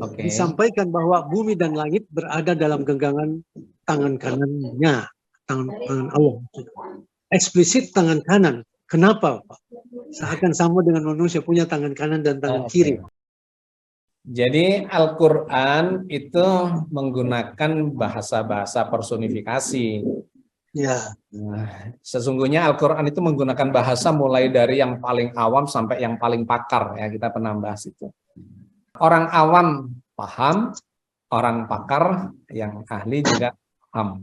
Oke. Disampaikan bahwa bumi dan langit berada dalam genggaman tangan kanannya, tangan Allah. Eksplisit tangan kanan. Kenapa, Pak? Seakan sama dengan manusia punya tangan kanan dan tangan kiri. Jadi Al-Quran itu menggunakan bahasa-bahasa personifikasi. Ya. Nah, sesungguhnya Al-Quran itu menggunakan bahasa mulai dari yang paling awam sampai yang paling pakar. Ya, kita pernah bahas itu. Orang awam paham, orang pakar yang ahli juga paham.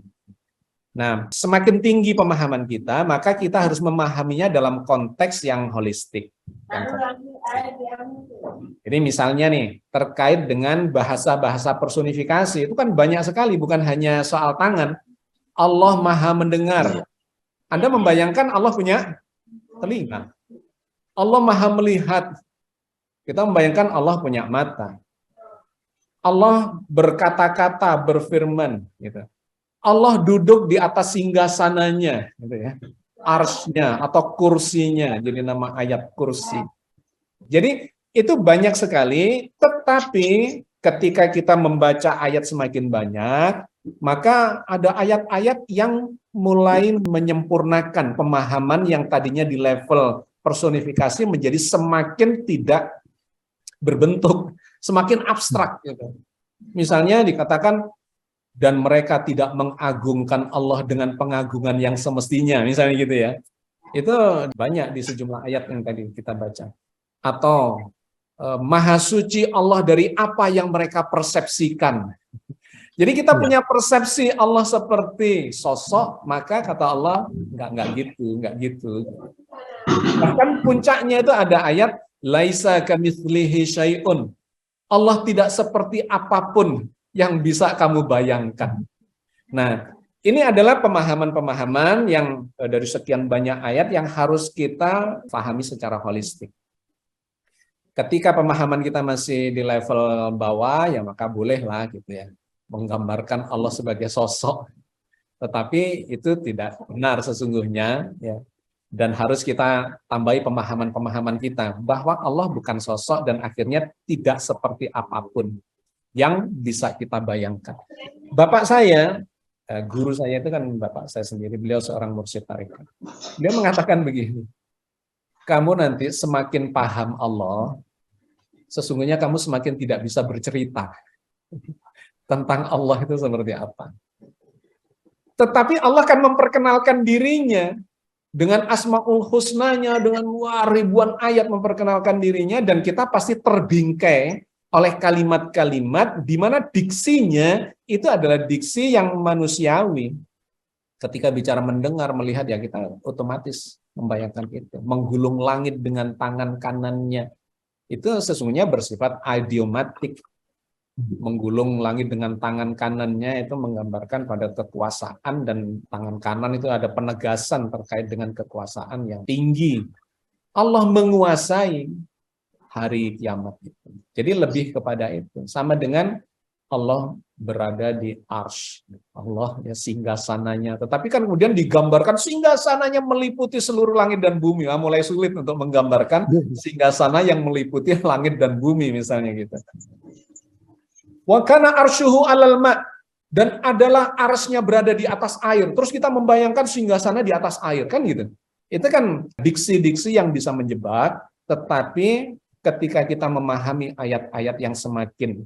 Nah, semakin tinggi pemahaman kita, maka kita harus memahaminya dalam konteks yang holistik. Jadi misalnya nih, terkait dengan bahasa-bahasa personifikasi, itu kan banyak sekali, bukan hanya soal tangan. Allah Maha mendengar. Anda membayangkan Allah punya telinga. Allah Maha melihat. Kita membayangkan Allah punya mata. Allah berkata-kata, berfirman, gitu. Allah duduk di atas singgasananya, gitu ya, arsy-nya atau kursinya, jadi nama ayat kursi. Jadi itu banyak sekali, tetapi ketika kita membaca ayat semakin banyak, maka ada ayat-ayat yang mulai menyempurnakan pemahaman yang tadinya di level personifikasi menjadi semakin tidak berbentuk, semakin abstrak gitu. Misalnya dikatakan, dan mereka tidak mengagungkan Allah dengan pengagungan yang semestinya, misalnya gitu ya. Itu banyak di sejumlah ayat yang tadi kita baca. Atau Maha suci Allah dari apa yang mereka persepsikan. Jadi kita punya persepsi Allah seperti sosok, maka kata Allah enggak gitu. Bahkan puncaknya itu ada ayat laisa kamitslihi syai'un. Allah tidak seperti apapun yang bisa kamu bayangkan. Nah, ini adalah pemahaman-pemahaman yang dari sekian banyak ayat yang harus kita pahami secara holistik. Ketika pemahaman kita masih di level bawah, ya maka bolehlah gitu ya, menggambarkan Allah sebagai sosok. Tetapi itu tidak benar sesungguhnya, ya. Dan harus kita tambahi pemahaman-pemahaman kita bahwa Allah bukan sosok dan akhirnya tidak seperti apapun yang bisa kita bayangkan. Bapak saya, guru saya itu kan bapak saya sendiri, beliau seorang mursyid tarekat. Beliau mengatakan begini, kamu nanti semakin paham Allah, sesungguhnya kamu semakin tidak bisa bercerita tentang Allah itu seperti apa. Tetapi Allah akan memperkenalkan dirinya dengan asmaul husnanya, dengan ribuan ayat memperkenalkan dirinya, dan kita pasti terbingkai oleh kalimat-kalimat di mana diksinya itu adalah diksi yang manusiawi. Ketika bicara mendengar, melihat, ya kita otomatis membayangkan itu. Menggulung langit dengan tangan kanannya, itu sesungguhnya bersifat idiomatik. Menggulung langit dengan tangan kanannya itu menggambarkan pada kekuasaan, dan tangan kanan itu ada penegasan terkait dengan kekuasaan yang tinggi. Allah menguasai hari kiamat itu. Jadi lebih kepada itu. Sama dengan Allah berada di arsy. Allah ya singgasananya. Tetapi kan kemudian digambarkan singgasananya meliputi seluruh langit dan bumi. Mulai sulit untuk menggambarkan singgasana yang meliputi langit dan bumi misalnya gitu. Wa kana arsyuhu 'alal ma', dan adalah arsy-nya berada di atas air. Terus kita membayangkan singgasana di atas air kan gitu. Itu kan diksi-diksi yang bisa menjebak, tetapi ketika kita memahami ayat-ayat yang semakin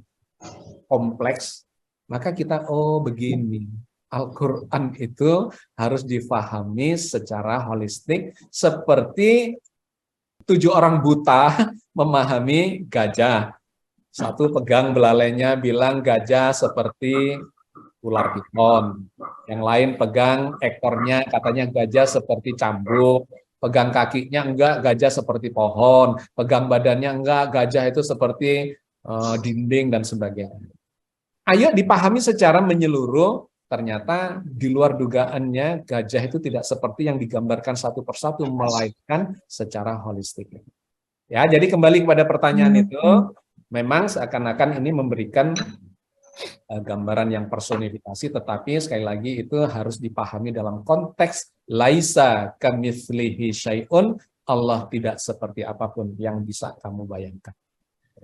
kompleks, maka kita begini. Al-Quran itu harus difahami secara holistik seperti 7 orang buta memahami gajah. Satu pegang belalainya bilang gajah seperti ular piton. Yang lain pegang ekornya katanya gajah seperti cambuk. Pegang kakinya enggak, gajah seperti pohon. Pegang badannya enggak, gajah itu seperti dinding dan sebagainya. Ayo dipahami secara menyeluruh, ternyata di luar dugaannya gajah itu tidak seperti yang digambarkan satu persatu, melainkan secara holistik. Ya, jadi kembali kepada pertanyaan itu, memang seakan-akan ini memberikan gambaran yang personifikasi, tetapi sekali lagi itu harus dipahami dalam konteks laisa kamitslihi syai'un, Allah tidak seperti apapun yang bisa kamu bayangkan.